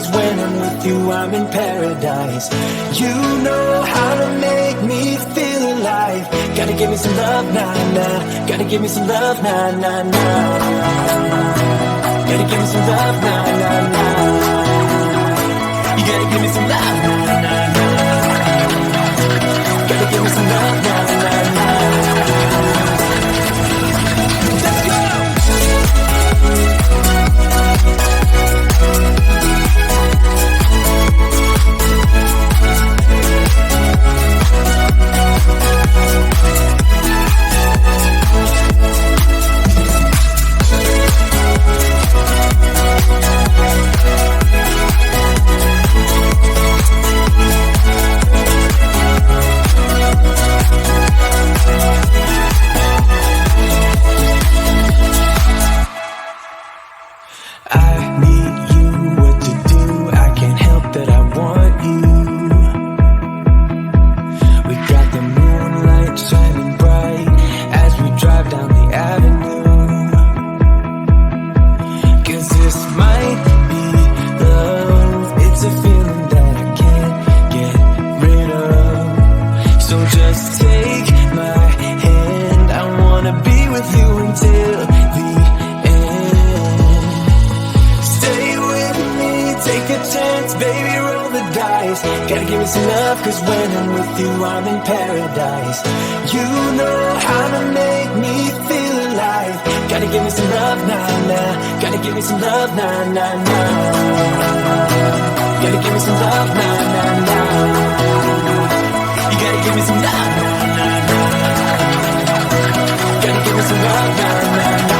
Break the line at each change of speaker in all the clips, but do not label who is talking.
cause when I'm with you I'm in paradise. You know how to make me feel alive. Gotta give me some love, nah, nah. Gotta give me some love, nah, nah, nah. Gotta give me some love, nah, nah, nah. You gotta give me some love, nah, nah, nah. Gotta give me some love, nah, nah, nah. Let's go! Gotta give me some love, cause when I'm with you I'm in paradise. You know how to make me feel alive. Gotta give me some love, nah, nah. Gotta give me some love, nah, nah, nah. Gotta give me some love, nah, nah, nah. You gotta give me some love, nah, nah, nah. Gotta give me some love, nah, nah, nah.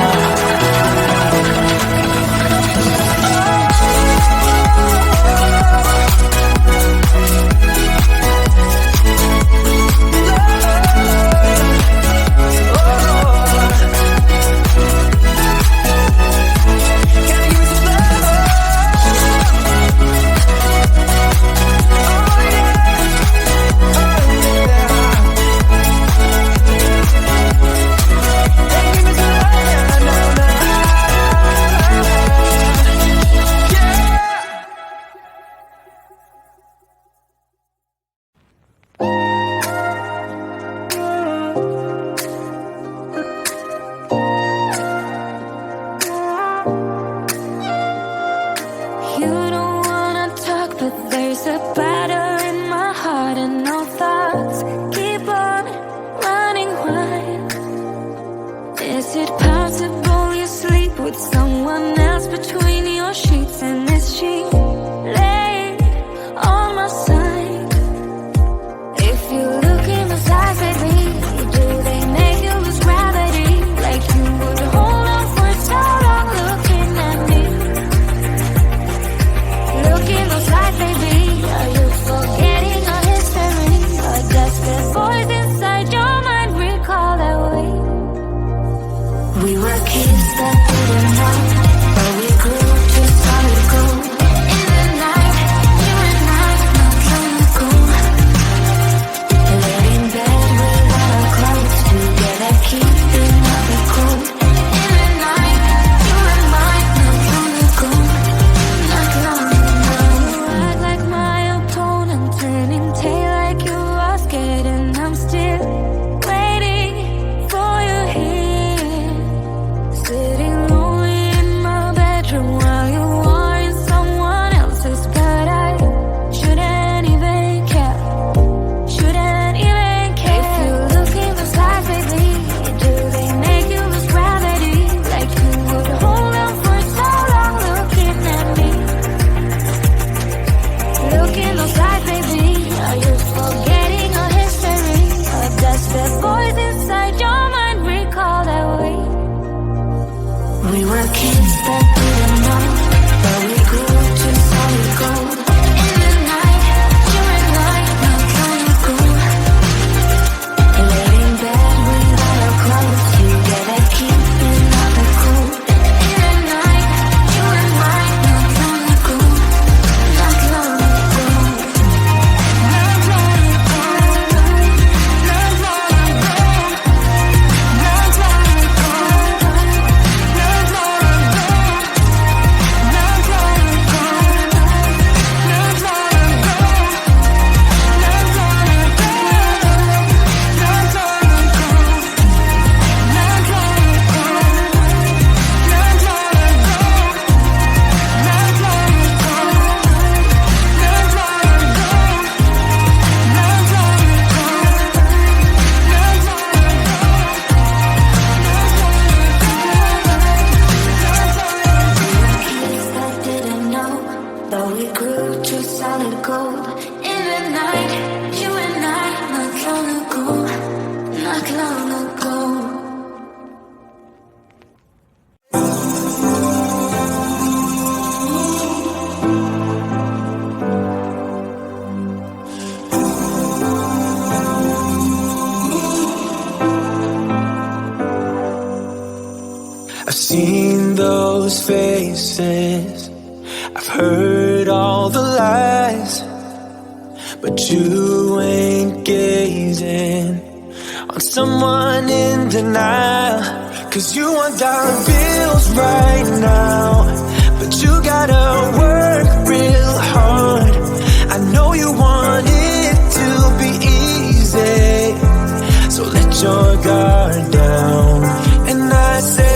we grew to solid gold. In the night, you and I, not long ago, not long ago.
I've seen those faces, I've heard all the lies, but you ain't gazing on someone in denial. 'Cause you want dollar bills right now, but you gotta work real hard. I know you want it to be easy, so let your guard down. And I said,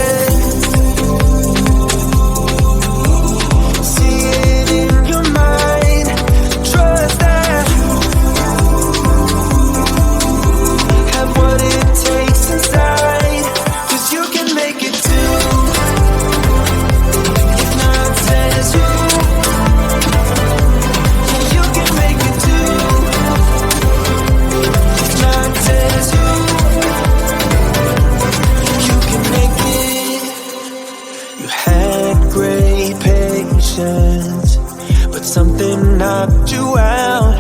but something knocked you out.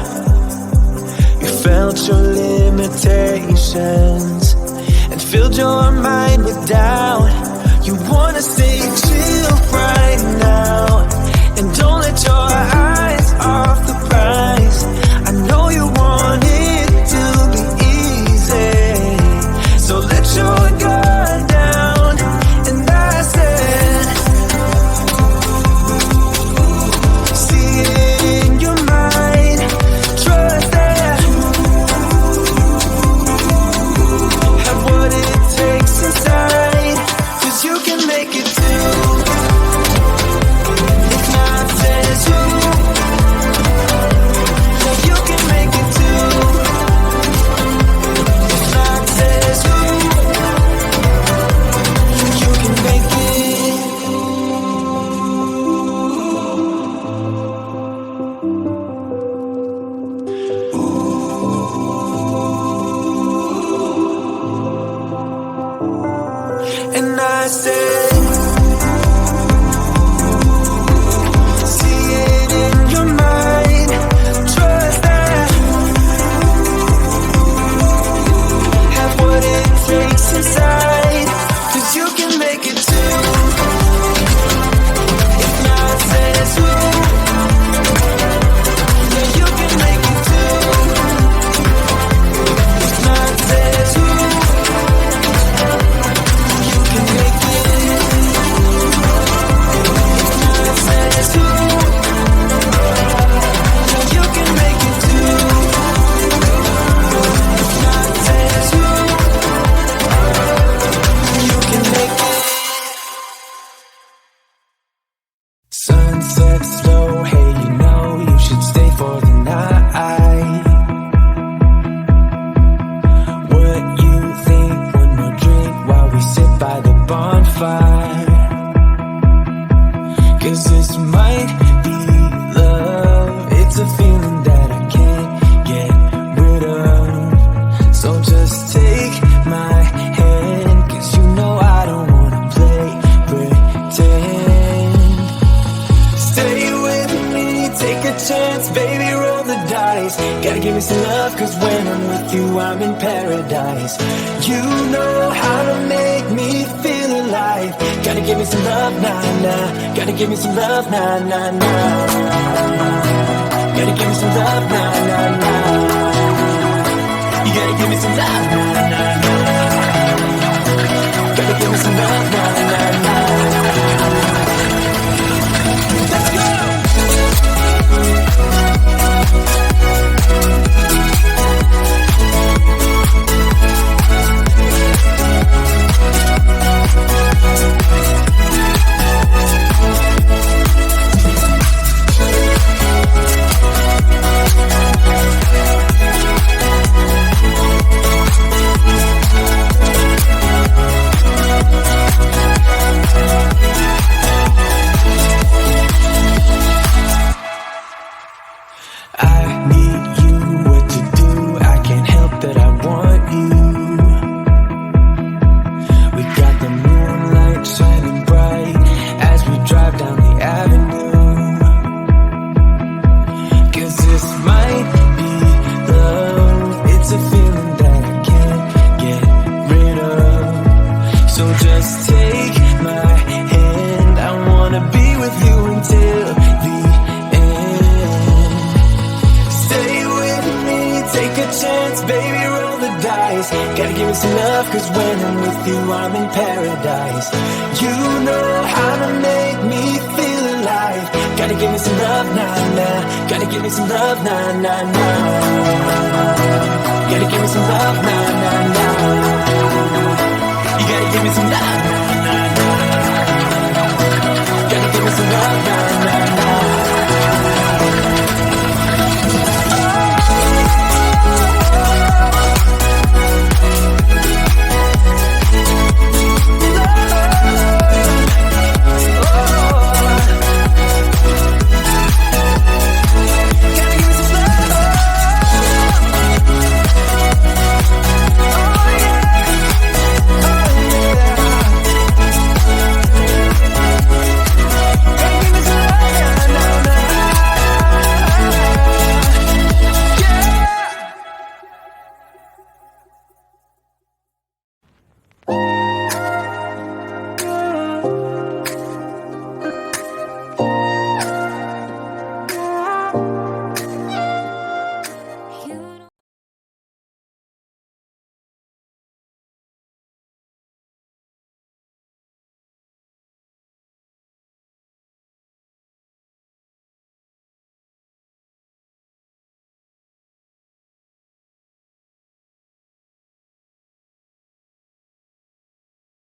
You felt your limitations and filled your mind with doubt. You wanna stay chill right now and don't let your eyes off the prize. I know you want it to be easy, so let your guard down. And I said, paradise. Gotta give me some love, cause when I'm with you, I'm in paradise. You know how to make me feel alive. Gotta give me some love, nah, nah. Gotta give me some love, nah, nah, nah. Gotta give me some love, nah, nah, nah. You gotta give me some love, nah, nah, nah. Gotta give me some love, nah.